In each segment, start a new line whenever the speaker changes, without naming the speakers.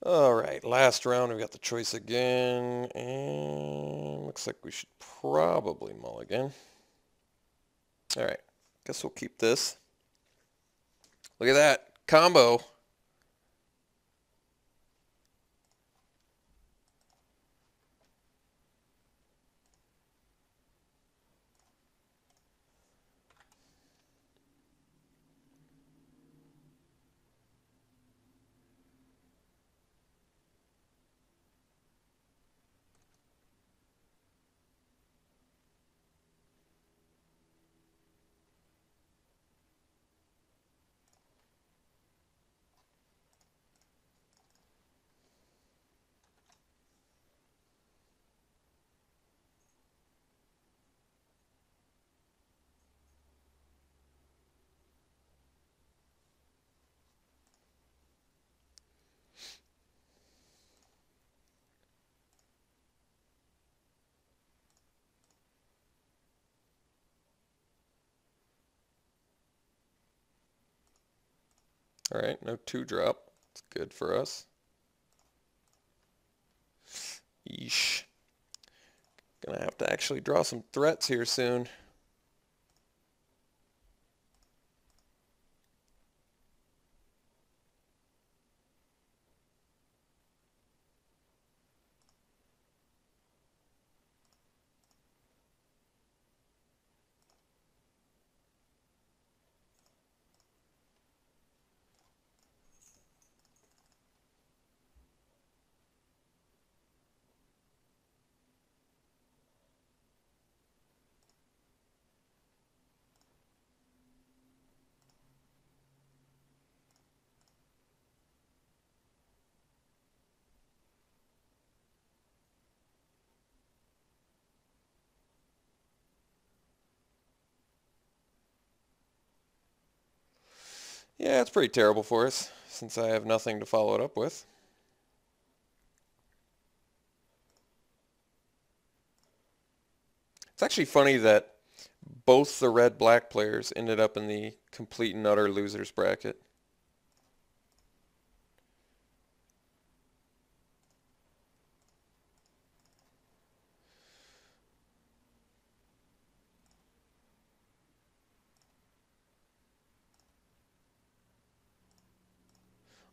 Alright, last round. We got the choice again. And looks like we should probably mulligan. Alright, guess we'll keep this. Look at that. Combo. Alright, no 2-drop. It's good for us. Yeesh. Gonna have to actually draw some threats here soon. Yeah, it's pretty terrible for us, since I have nothing to follow it up with. It's actually funny that both the red-black players ended up in the complete and utter losers bracket.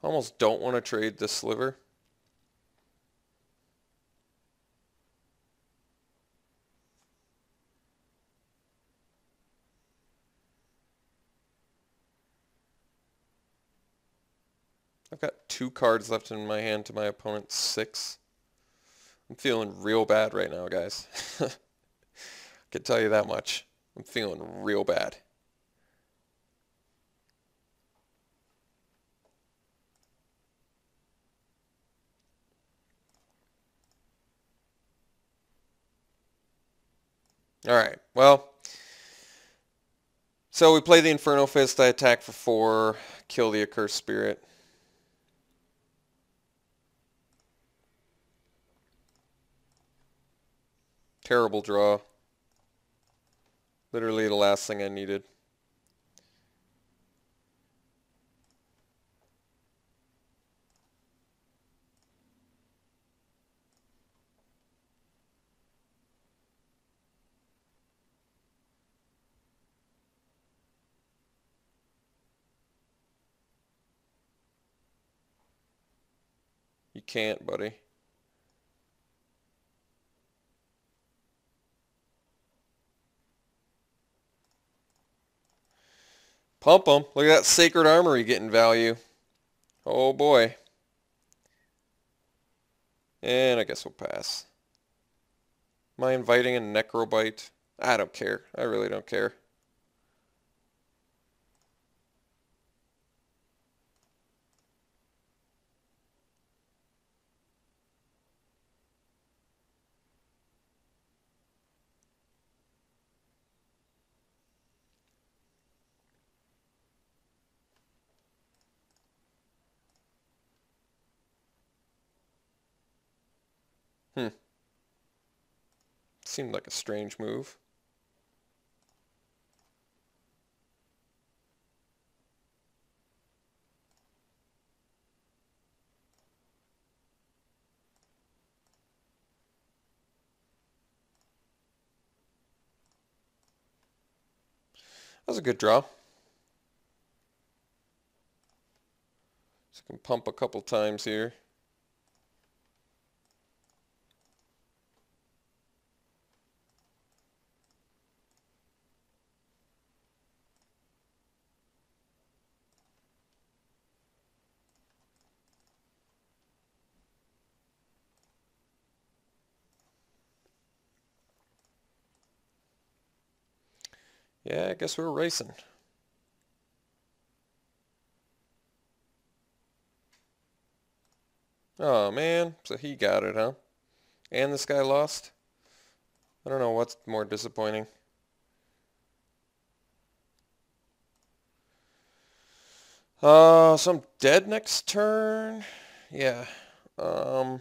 Almost don't want to trade this sliver. I've got 2 cards left in my hand to my opponent's 6. I'm feeling real bad right now, guys. I can tell you that much. I'm feeling real bad. Alright, well, so we play the Inferno Fist. I attack for 4, kill the Accursed Spirit. Terrible draw. Literally the last thing I needed. You can't, buddy. Pump them. Look at that Sacred Armory getting value. Oh boy. And I guess we'll pass. Am I inviting a Necrobite? I don't care. I really don't care. Seemed like a strange move. was a good draw. So I can pump a couple times here. Yeah, I guess we're racing. Oh man, so he got it, huh? And this guy lost? I don't know what's more disappointing. So I'm dead next turn? Yeah. So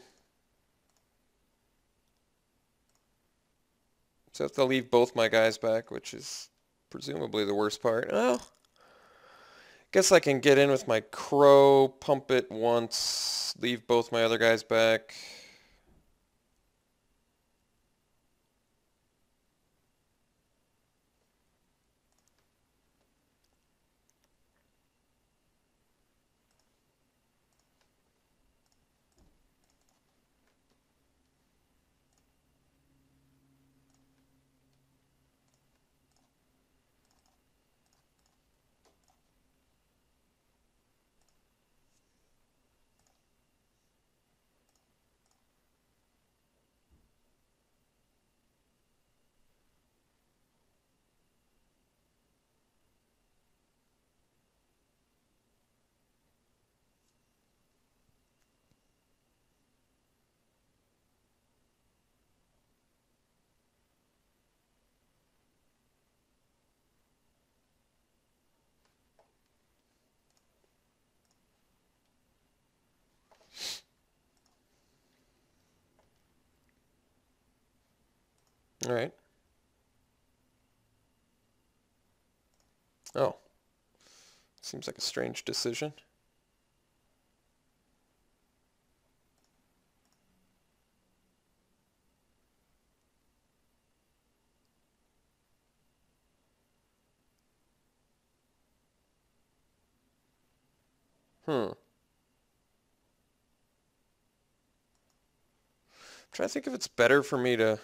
I have to leave both my guys back, which is presumably the worst part. Well, guess I can get in with my crow, pump it once, leave both my other guys back. All right. Oh, seems like a strange decision. I'm trying to think if it's better for me to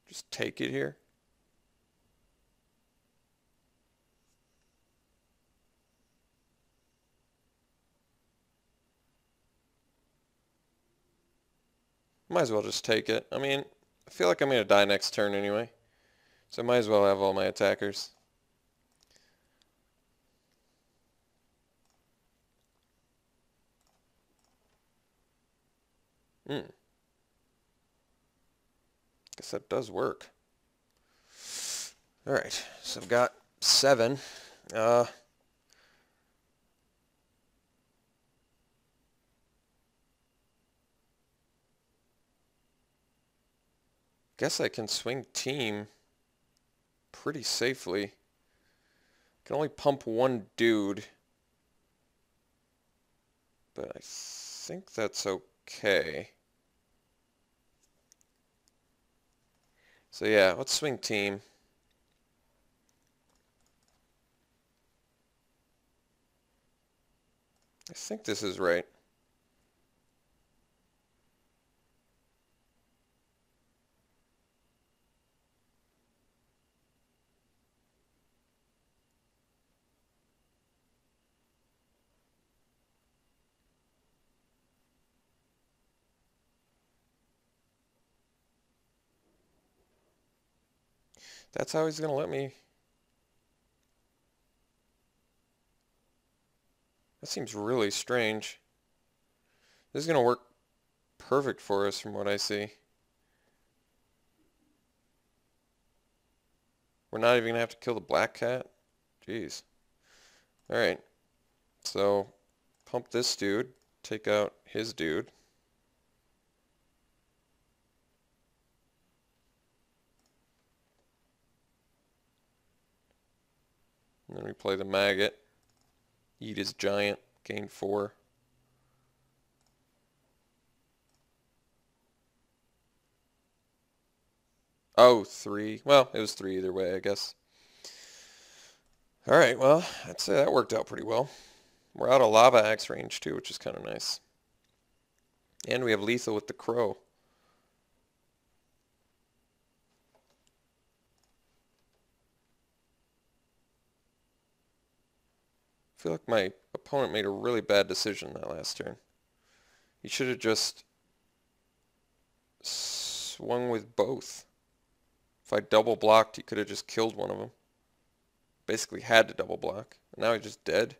just take it here. Might as well just take it. I mean, I feel like I'm going to die next turn anyway. So I might as well have all my attackers. Guess that does work. Alright, so I've got 7. Guess I can swing team pretty safely. Can only pump one dude. But I think that's okay. So yeah, let's swing team. I think this is right. That's how he's going to let me. That seems really strange. This is going to work perfect for us from what I see. We're not even going to have to kill the black cat? Jeez. Alright. So, pump this dude. Take out his dude. And then we play the maggot. Eat his giant. Gain 4. Oh, 3. Well, it was 3 either way, I guess. All right, well, I'd say that worked out pretty well. We're out of lava axe range too, which is kind of nice. And we have lethal with the crow. I feel like my opponent made a really bad decision that last turn. He should have just swung with both. If I double blocked, he could have just killed one of them. Basically had to double block. And now he's just dead.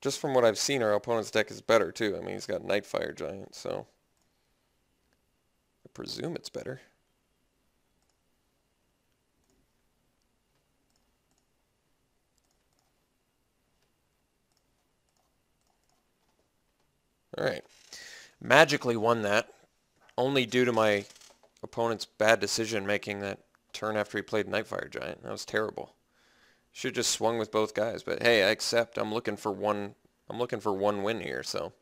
Just from what I've seen, our opponent's deck is better too. I mean, he's got Nightfire Giant, so I presume it's better. Alright. Magically won that, only due to my opponent's bad decision making that turn after he played Nightfire Giant. That was terrible. Should have just swung with both guys, but hey, I accept. I'm looking for one win here, so.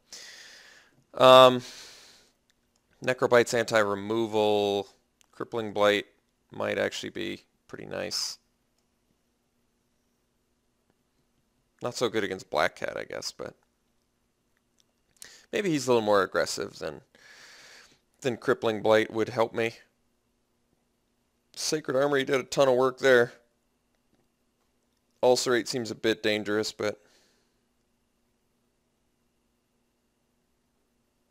Necrobite's anti-removal, Crippling Blight might actually be pretty nice. Not so good against Black Cat, I guess, but maybe he's a little more aggressive than Crippling Blight would help me. Sacred Armory did a ton of work there. Ulcerate seems a bit dangerous, but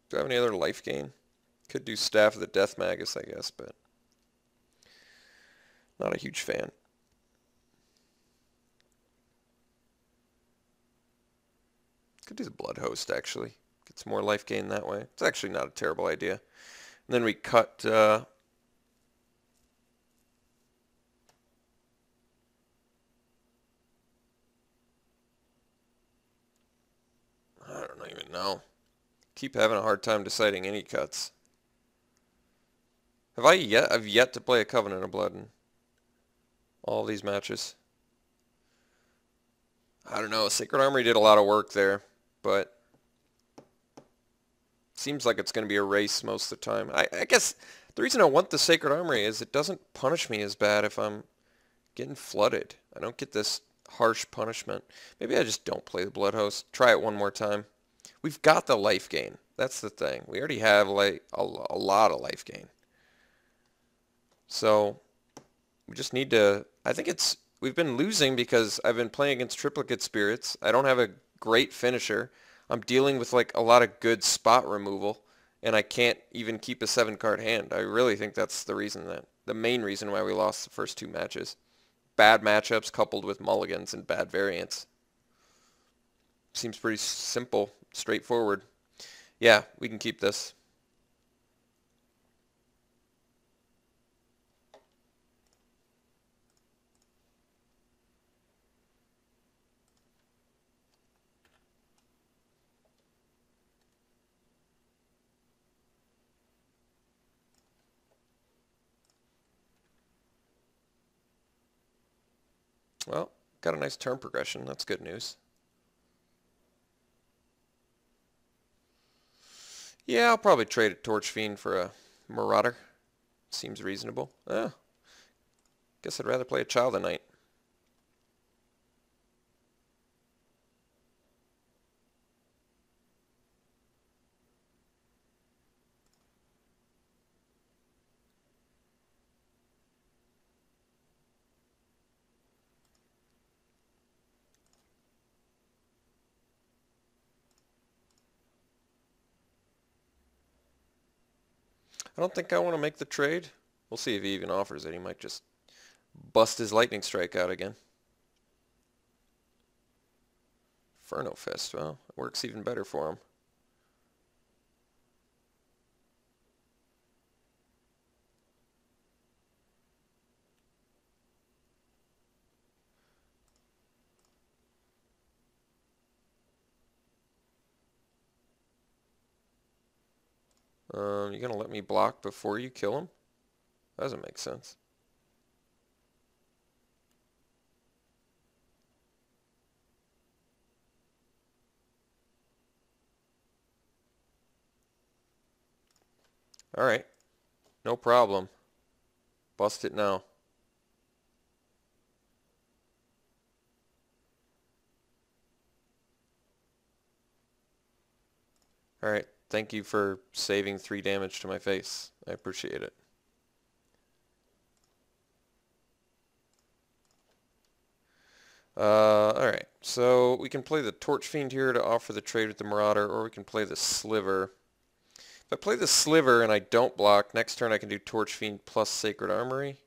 do I have any other life gain? Could do Staff of the Death Magus, I guess, but not a huge fan. Could do the Blood Host, actually. Get some more life gain that way. It's actually not a terrible idea. And then we cut... I don't even know. Keep having a hard time deciding any cuts. I've yet to play a Covenant of Blood in all these matches. I don't know. Sacred Armory did a lot of work there, but seems like it's going to be a race most of the time. I guess the reason I want the Sacred Armory is it doesn't punish me as bad if I'm getting flooded. I don't get this harsh punishment. Maybe I just don't play the Blood Host. Try it one more time. We've got the life gain. That's the thing. We already have like a lot of life gain. So we just need to... I think we've been losing because I've been playing against triplicate spirits. I don't have a great finisher. I'm dealing with like a lot of good spot removal, and I can't even keep a 7-card hand. I really think that's the main reason why we lost the first 2 matches. Bad matchups coupled with mulligans and bad variants. Seems pretty simple, straightforward. Yeah, we can keep this. Well, got a nice turn progression. That's good news. Yeah, I'll probably trade a Torch Fiend for a Marauder. Seems reasonable. Guess I'd rather play a Child of Night. I don't think I want to make the trade. We'll see if he even offers it. He might just bust his Lightning Strike out again. Inferno Fist, well, it works even better for him. You gonna let me block before you kill him? That doesn't make sense. Alright. No problem. Bust it now. Alright. Thank you for saving 3 damage to my face. I appreciate it. Alright, so we can play the Torch Fiend here to offer the trade with the Marauder, or we can play the Sliver. If I play the Sliver and I don't block, next turn I can do Torch Fiend plus Sacred Armory.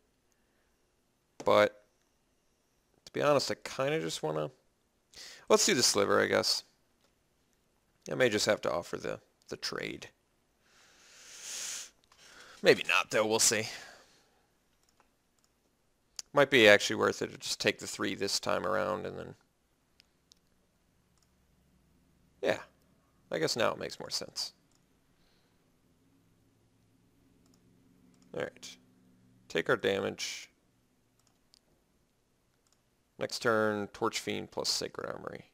But, to be honest, I kind of just want to... Let's do the Sliver, I guess. I may just have to offer the trade. Maybe not, though. We'll see. Might be actually worth it to just take the 3 this time around and then... Yeah. I guess now it makes more sense. Alright. Take our damage. Next turn, Torch Fiend plus Sacred Armory.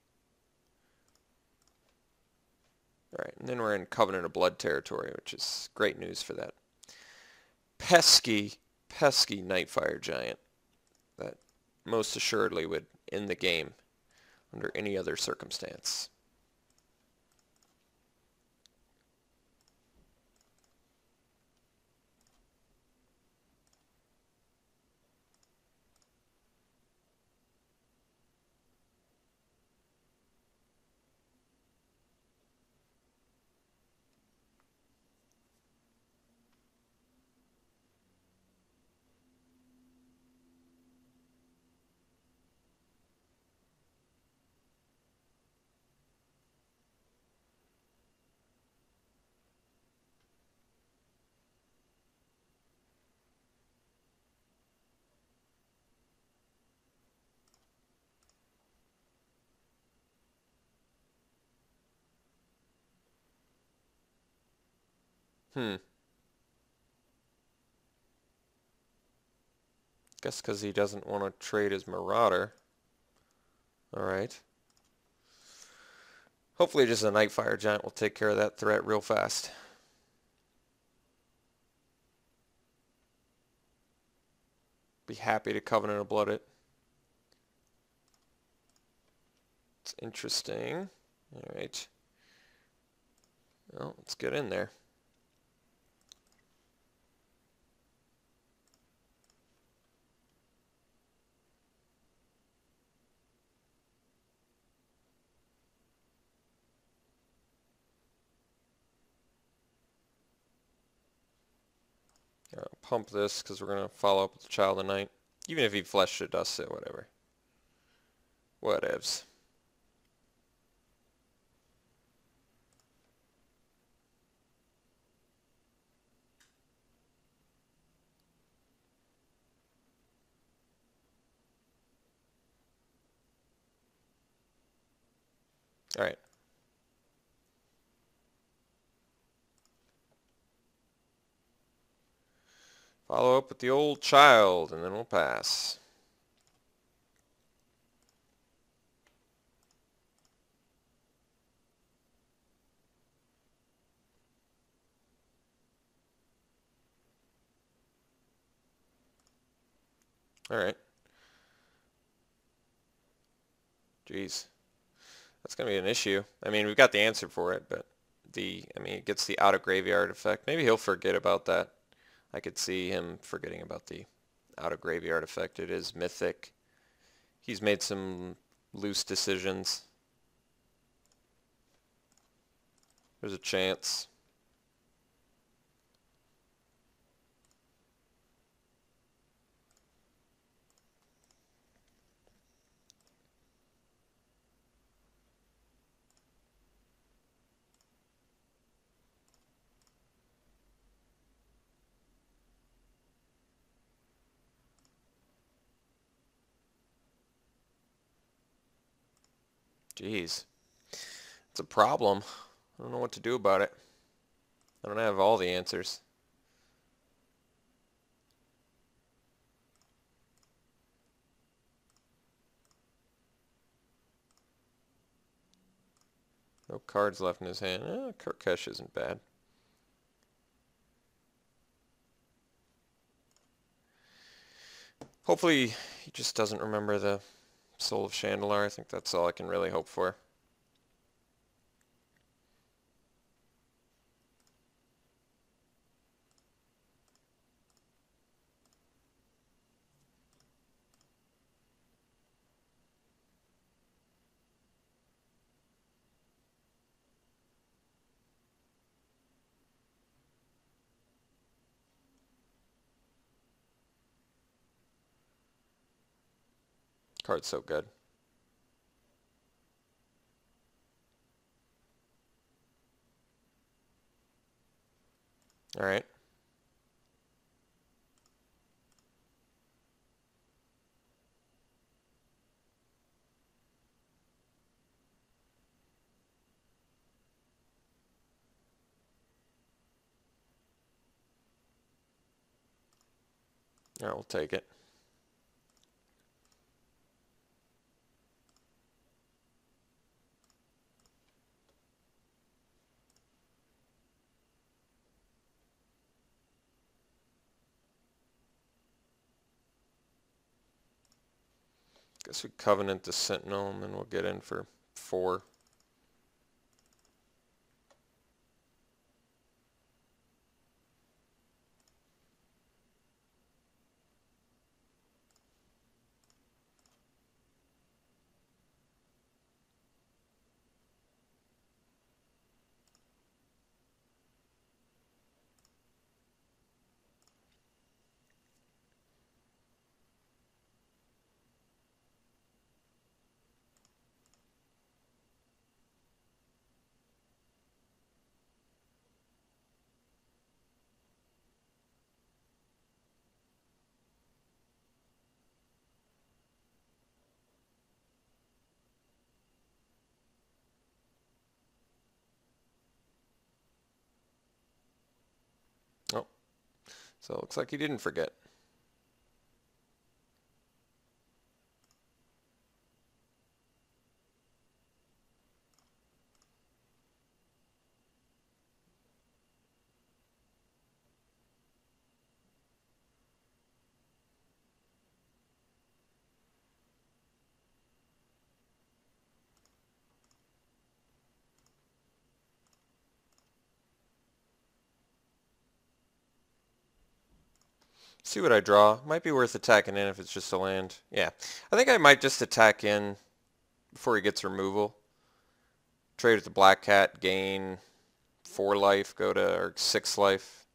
Alright, and then we're in Covenant of Blood territory, which is great news for that pesky, pesky Nightfire Giant that most assuredly would end the game under any other circumstance. Guess because he doesn't want to trade his Marauder. Alright. Hopefully just a Nightfire Giant will take care of that threat real fast. Be happy to Covenant of Blood it. It's interesting. Alright. Well, let's get in there. Pump this because we're going to follow up with the Child of Night. Even if he fleshed it, dusts it, whatever. Whatevs. Alright. Follow up with the old child, and then we'll pass. Alright. Jeez. That's going to be an issue. I mean, we've got the answer for it, but it gets the out of graveyard effect. Maybe he'll forget about that. I could see him forgetting about the out of graveyard effect. It is mythic. He's made some loose decisions. There's a chance. Jeez. It's a problem. I don't know what to do about it. I don't have all the answers. No cards left in his hand. Kirkesh isn't bad. Hopefully he just doesn't remember the Soul of Chandelar. I think that's all I can really hope for. Card's so good. All right. All right, we'll take it. Guess we Covenant the Sentinel, and then we'll get in for 4. Oh, so it looks like he didn't forget. See what I draw. Might be worth attacking in if it's just a land. Yeah, I think I might just attack in before he gets removal. Trade with the Black Cat, gain 4 life, or 6 life,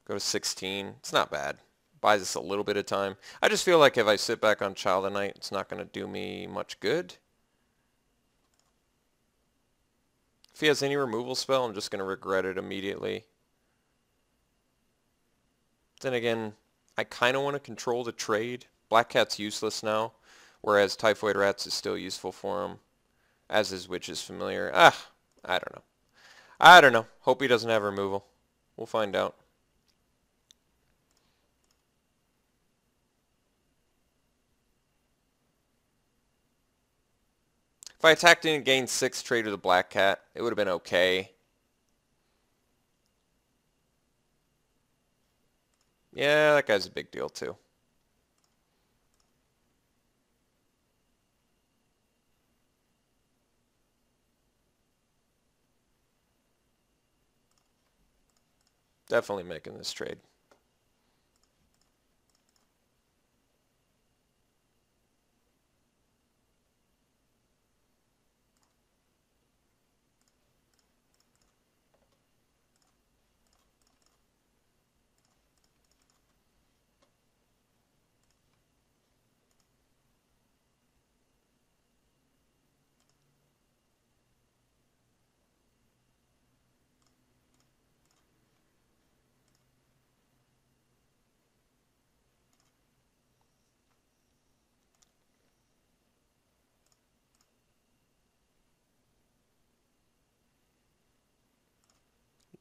go to 16. It's not bad. Buys us a little bit of time. I just feel like if I sit back on Child of Night, it's not going to do me much good. If he has any removal spell, I'm just going to regret it immediately. Then again, I kind of want to control the trade. Black Cat's useless now, whereas Typhoid Rats is still useful for him, as is Witch's Familiar. I don't know. I don't know. Hope he doesn't have removal. We'll find out. If I attacked in and gained 6 trade with the Black Cat, it would have been okay. Yeah, that guy's a big deal too. Definitely making this trade.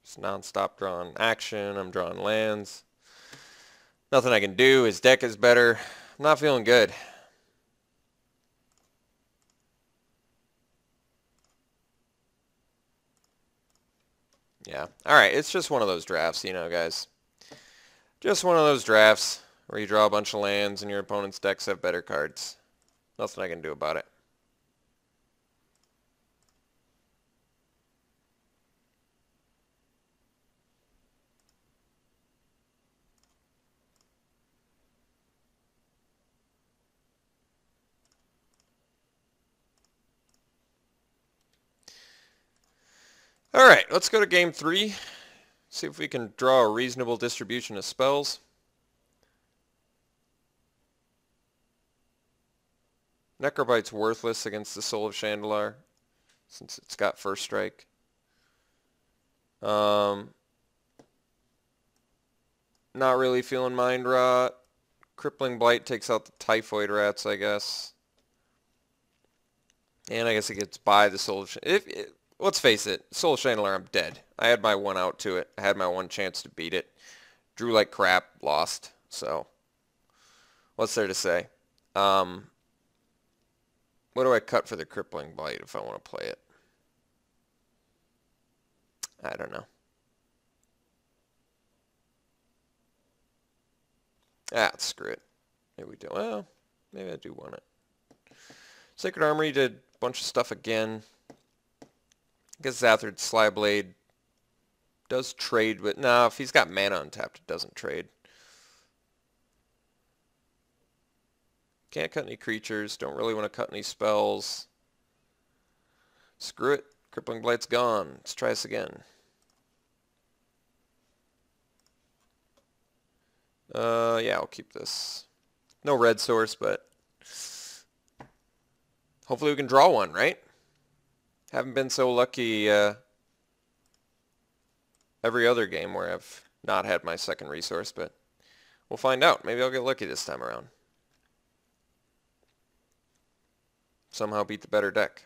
Just non-stop drawing action. I'm drawing lands. Nothing I can do. His deck is better. I'm not feeling good. Yeah. Alright, it's just one of those drafts, you know, guys. Just one of those drafts where you draw a bunch of lands and your opponent's decks have better cards. Nothing I can do about it. Alright, let's go to game 3. See if we can draw a reasonable distribution of spells. Necrobite's worthless against the Soul of Chandalar, since it's got first strike. Not really feeling Mind Rot. Crippling Blight takes out the Typhoid Rats, I guess. And I guess it gets by the Soul of Chandalar. Let's face it, Soul of Chandalar, I'm dead. I had my one out to it. I had my one chance to beat it. Drew like crap, lost. So, what's there to say? What do I cut for the Crippling Blight if I want to play it? I don't know. Screw it. Maybe we do. Well, maybe I do want it. Sacred Armory did a bunch of stuff again. I guess Zathrad's Slyblade does trade, but no, if he's got mana untapped, it doesn't trade. Can't cut any creatures. Don't really want to cut any spells. Screw it. Crippling Blight's gone. Let's try this again. Yeah, I'll keep this. No red source, but hopefully we can draw one, right? Haven't been so lucky every other game where I've not had my second resource, but we'll find out. Maybe I'll get lucky this time around. Somehow beat the better deck.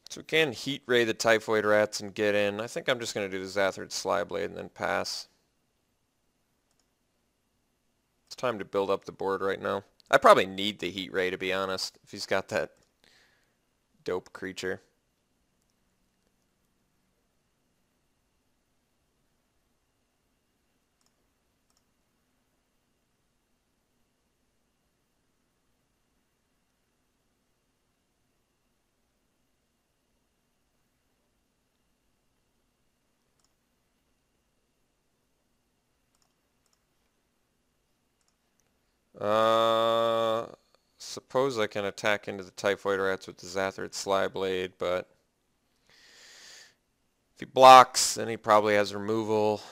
So we can Heat Ray the Typhoid Rats and get in. I think I'm just going to do the Zathard Slyblade and then pass. It's time to build up the board right now. I probably need the Heat Ray, to be honest, if he's got that dope creature. Suppose I can attack into the Typhoid Rats with the Zathard Slyblade, but if he blocks, then he probably has removal.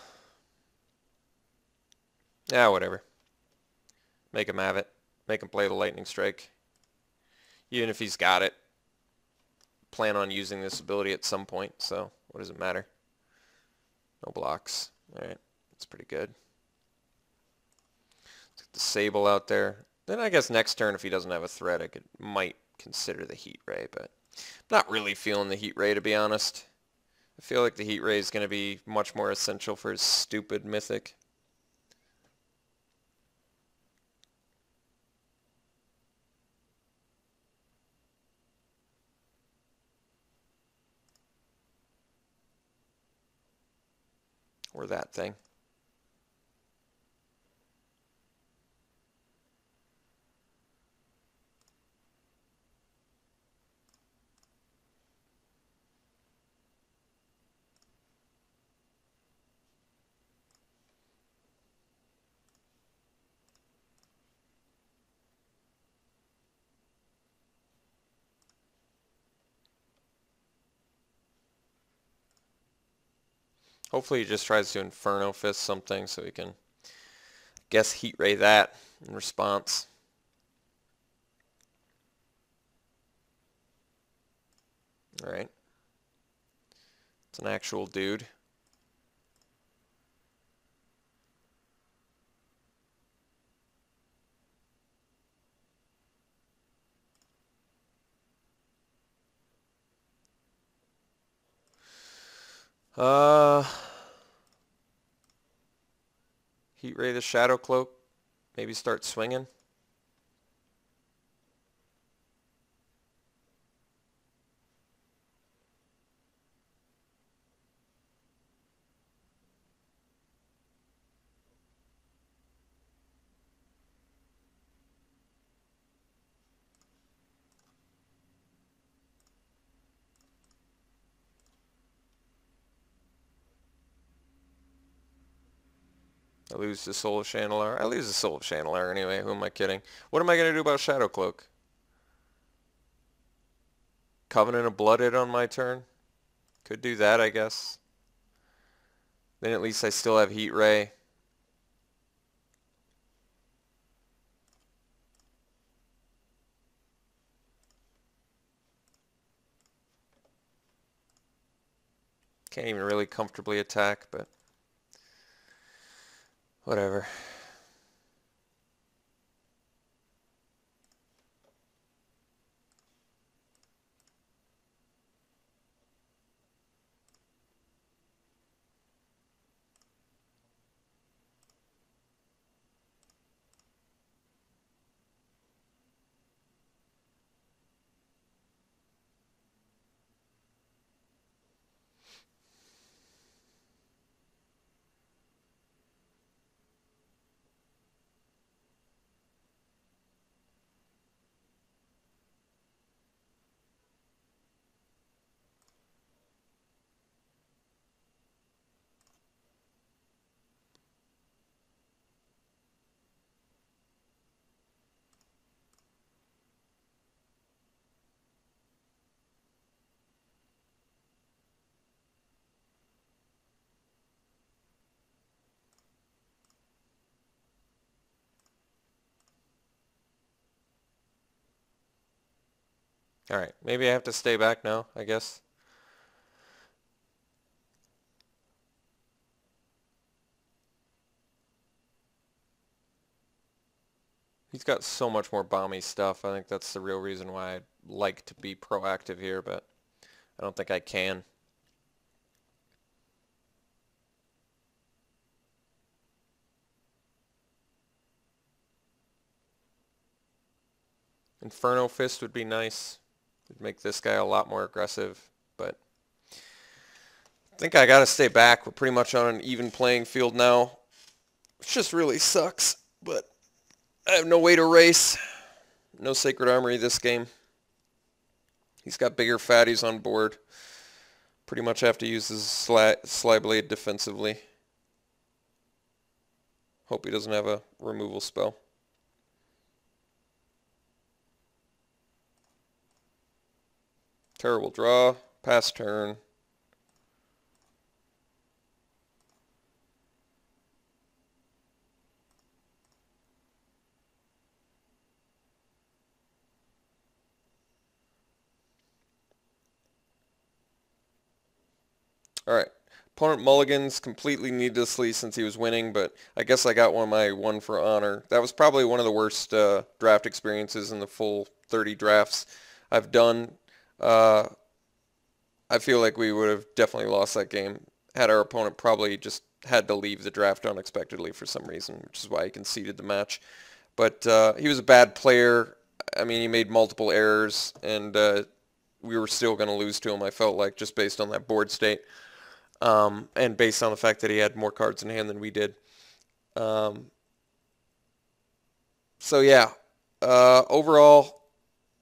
Yeah, whatever. Make him have it. Make him play the Lightning Strike. Even if he's got it. Plan on using this ability at some point, so what does it matter? No blocks. Alright, that's pretty good. Let's get the Sable out there. Then I guess next turn, if he doesn't have a threat, I might consider the Heat Ray, but I'm not really feeling the Heat Ray, to be honest. I feel like the Heat Ray is going to be much more essential for his stupid Mythic. Or that thing. Hopefully he just tries to Inferno Fist something so he can guess Heat Ray that in response. Alright. It's an actual dude. Heat Ray the Shadow Cloak. Maybe start swinging. I lose the Soul of Chandelure. I lose the Soul of Chandelure anyway. Who am I kidding? What am I going to do about Shadow Cloak? Covenant of Blooded on my turn? Could do that, I guess. Then at least I still have Heat Ray. Can't even really comfortably attack, but whatever. Alright, maybe I have to stay back now, I guess. He's got so much more bomby stuff. I think that's the real reason why I'd like to be proactive here, but I don't think I can. Inferno Fist would be nice. It'd make this guy a lot more aggressive, but I think I gotta stay back. We're pretty much on an even playing field now. It just really sucks, but I have no way to race. No Sacred Armory this game. He's got bigger fatties on board. Pretty much have to use his Sly Blade defensively. Hope he doesn't have a removal spell. Terrible draw. Pass turn. Alright. Opponent mulligans completely needlessly since he was winning, but I guess I got my one for honor. That was probably one of the worst draft experiences in the full 30 drafts I've done. I feel like we would have definitely lost that game had our opponent probably just had to leave the draft unexpectedly for some reason, which is why he conceded the match. But he was a bad player. I mean, he made multiple errors, and we were still going to lose to him, I felt like, just based on that board state. And based on the fact that he had more cards in hand than we did. So yeah, overall,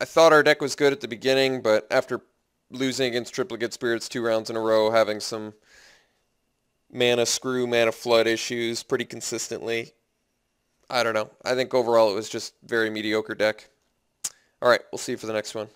I thought our deck was good at the beginning, but after losing against Triplicate Spirits 2 rounds in a row, having some mana screw, mana flood issues pretty consistently, I don't know. I think overall it was just very mediocre deck. Alright, we'll see you for the next one.